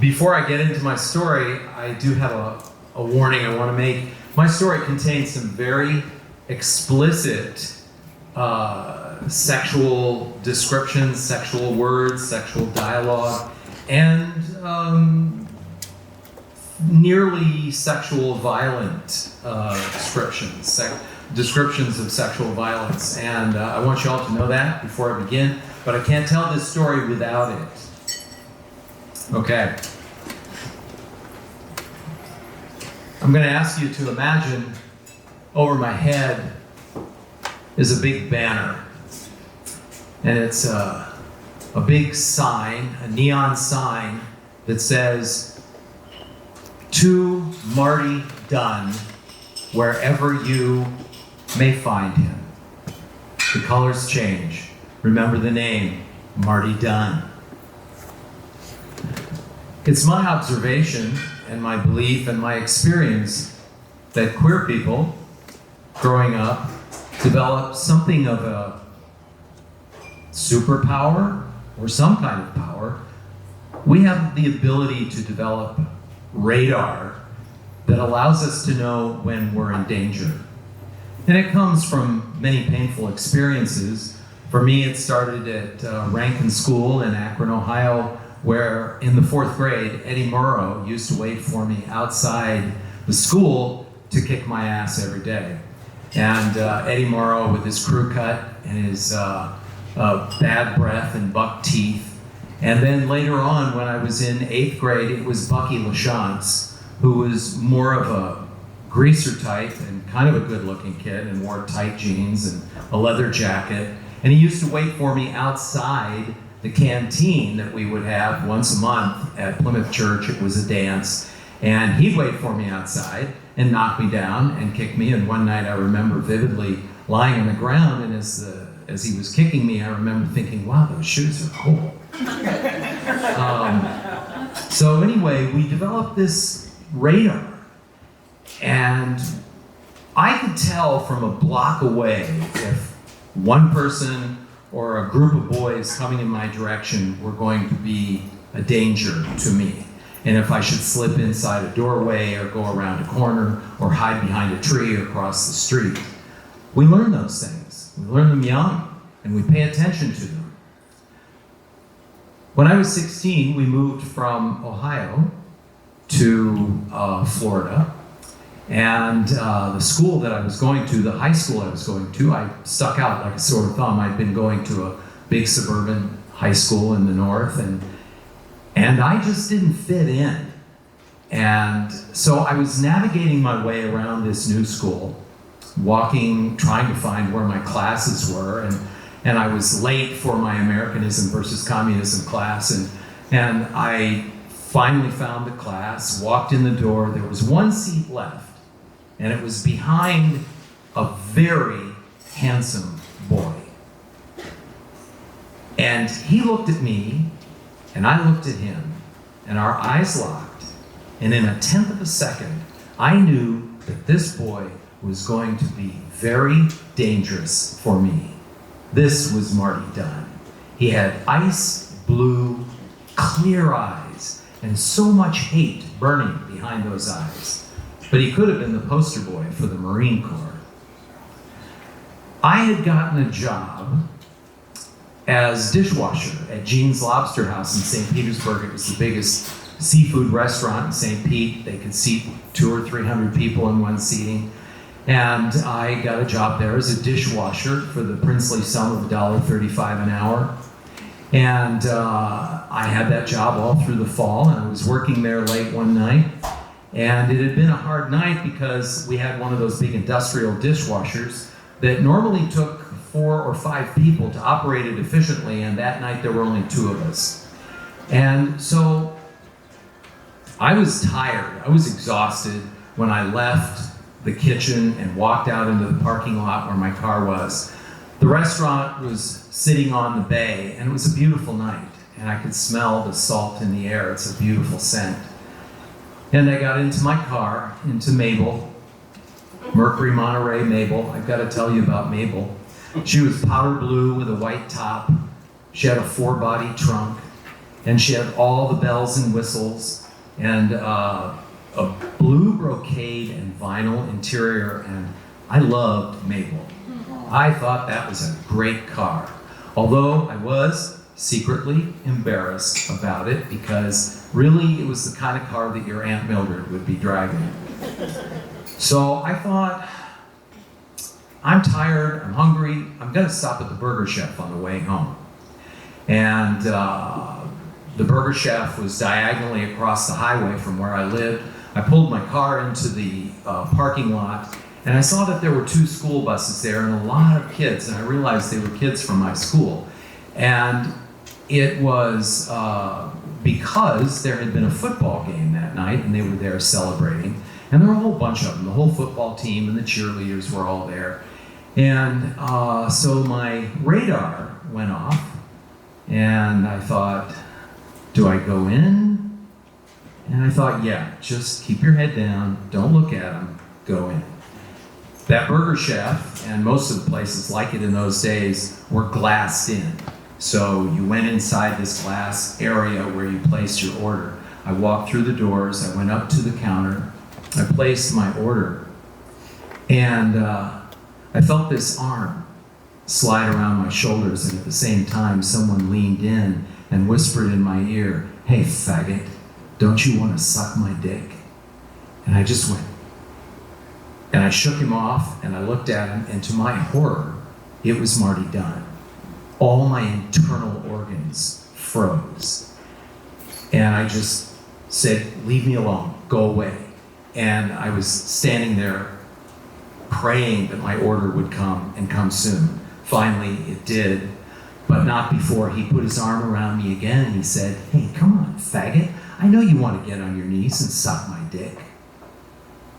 Before I get into my story, I do have a warning I want to make. My story contains some very explicit sexual descriptions, sexual words, sexual dialogue, and nearly sexual violent descriptions of sexual violence. And I want you all to know that before I begin, but I can't tell this story without it. Okay. I'm going to ask you to imagine over my head is a big banner. And it's a big sign, a neon sign that says, "To Marty Dunn, wherever you may find him." The colors change. Remember the name, Marty Dunn. It's my observation and my belief and my experience that queer people growing up develop something of a superpower or some kind of power. We have the ability to develop radar that allows us to know when we're in danger. And it comes from many painful experiences. For me, it started at Rankin School in Akron, Ohio, where in the 4th grade, Eddie Murrow used to wait for me outside the school to kick my ass every day. And Eddie Murrow with his crew cut and his bad breath and buck teeth. And then later on, when I was in 8th grade, it was Bucky LaChance, who was more of a greaser type and kind of a good-looking kid and wore tight jeans and a leather jacket. And he used to wait for me outside the canteen that we would have once a month at Plymouth Church. It was a dance. And he'd wait for me outside and knock me down and kick me. And one night I remember vividly lying on the ground, and as he was kicking me, I remember thinking, wow, those shoes are cool. So anyway, we developed this radar. And I could tell from a block away if one person or a group of boys coming in my direction were going to be a danger to me. And if I should slip inside a doorway or go around a corner or hide behind a tree or cross the street. We learn those things. We learn them young and we pay attention to them. When I was 16, we moved from Ohio to Florida. And the school that I was going to, the high school I was going to, I stuck out like a sore thumb. I'd been going to a big suburban high school in the north, and I just didn't fit in. And so I was navigating my way around this new school, walking, trying to find where my classes were, and I was late for my Americanism versus Communism class, and I finally found the class, walked in the door. There was one seat left, and it was behind a very handsome boy. And he looked at me, and I looked at him, and our eyes locked. And in a tenth of a second, I knew that this boy was going to be very dangerous for me. This was Marty Dunn. He had ice blue, clear eyes, and so much hate burning behind those eyes. But he could have been the poster boy for the Marine Corps. I had gotten a job as dishwasher at Jean's Lobster House in St. Petersburg. It was the biggest seafood restaurant in St. Pete. They could seat 200 or 300 people in one seating. And I got a job there as a dishwasher for the princely sum of $1.35 an hour. And I had that job all through the fall, and I was working there late one night. And it had been a hard night because we had one of those big industrial dishwashers that normally took 4 or 5 people to operate it efficiently, and that night there were only 2 of us. And so I was tired, I was exhausted when I left the kitchen and walked out into the parking lot where my car was. The restaurant was sitting on the bay, and it was a beautiful night, and I could smell the salt in the air. It's a beautiful scent. And I got into my car, into Mabel, Mercury Monterey Mabel. I've got to tell you about Mabel. She was powder blue with a white top. She had a 4-body trunk. and she had all the bells and whistles, and a blue brocade and vinyl interior, and I loved Maple. I thought that was a great car, although I was secretly embarrassed about it because really it was the kind of car that your Aunt Mildred would be driving. So I thought, I'm tired, I'm hungry, I'm gonna stop at the Burger Chef on the way home. And the Burger Chef was diagonally across the highway from where I lived. I pulled my car into the parking lot, and I saw that there were 2 school buses there and a lot of kids, and I realized they were kids from my school. And it was because there had been a football game that night, and they were there celebrating. And there were a whole bunch of them. The whole football team and the cheerleaders were all there. And so my radar went off, and I thought, do I go in? And I thought, yeah, just keep your head down, don't look at them, go in. That Burger Chef, and most of the places like it in those days, were glassed in. So you went inside this glass area where you placed your order. I walked through the doors, I went up to the counter, I placed my order, and I felt this arm slide around my shoulders, and at the same time someone leaned in and whispered in my ear, "Hey faggot, don't you want to suck my dick?" And I just went. And I shook him off, and I looked at him, and to my horror, it was Marty Dunn. All my internal organs froze. And I just said, "Leave me alone, go away." And I was standing there praying that my order would come and come soon. Finally, it did, but not before he put his arm around me again and he said, "Hey, come on, faggot. I know you want to get on your knees and suck my dick."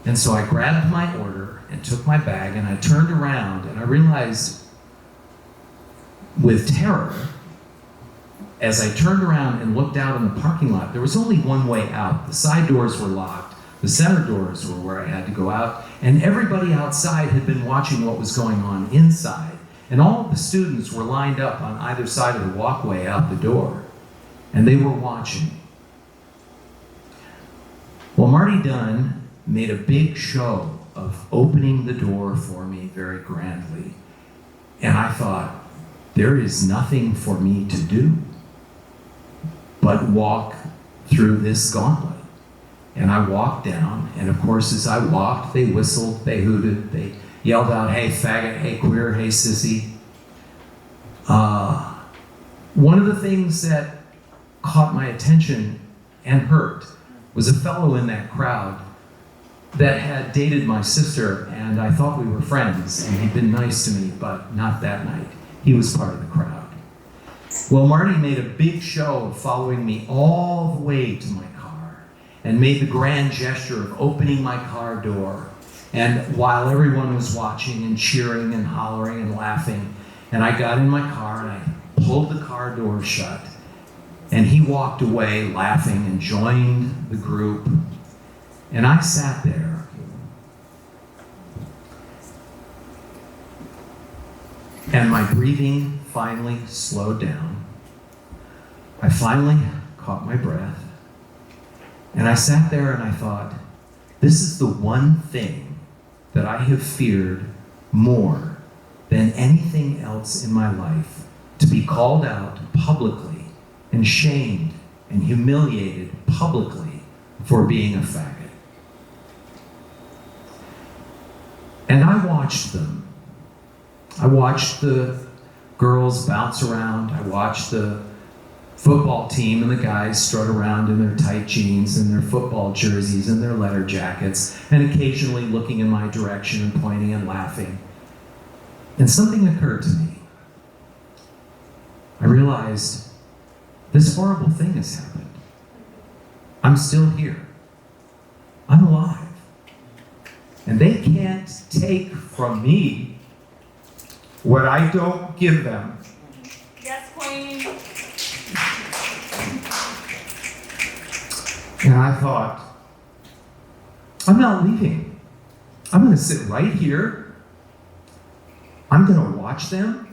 And so I grabbed my order and took my bag, and I turned around, and I realized with terror, as I turned around and looked out in the parking lot, there was only one way out. The side doors were locked. The center doors were where I had to go out, and everybody outside had been watching what was going on inside. And all of the students were lined up on either side of the walkway out the door, and they were watching. Well, Marty Dunn made a big show of opening the door for me very grandly. And I thought, there is nothing for me to do but walk through this gauntlet. And I walked down, and of course as I walked, they whistled, they hooted, they yelled out, "Hey faggot, hey queer, hey sissy." One of the things that caught my attention and hurt was a fellow in that crowd that had dated my sister, and I thought we were friends, and he'd been nice to me, but not that night. He was part of the crowd. Well, Marty made a big show of following me all the way to my car and made the grand gesture of opening my car door. And while everyone was watching and cheering and hollering and laughing, and I got in my car and I pulled the car door shut, and he walked away laughing and joined the group. And I sat there. And my breathing finally slowed down. I finally caught my breath. And I sat there and I thought, this is the one thing that I have feared more than anything else in my life, to be called out publicly and shamed and humiliated publicly for being a faggot. And I watched them. I watched the girls bounce around. I watched the football team and the guys strut around in their tight jeans and their football jerseys and their leather jackets, and occasionally looking in my direction and pointing and laughing. And something occurred to me. I realized this horrible thing has happened. I'm still here. I'm alive. And they can't take from me what I don't give them. Yes, Queen. And I thought, I'm not leaving. I'm going to sit right here. I'm going to watch them.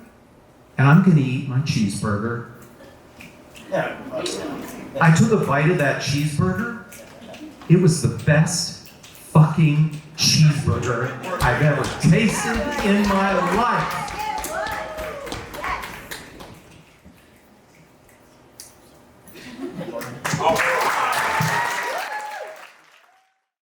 And I'm going to eat my cheeseburger. I took a bite of that cheeseburger. It was the best fucking cheeseburger I've ever tasted in my life.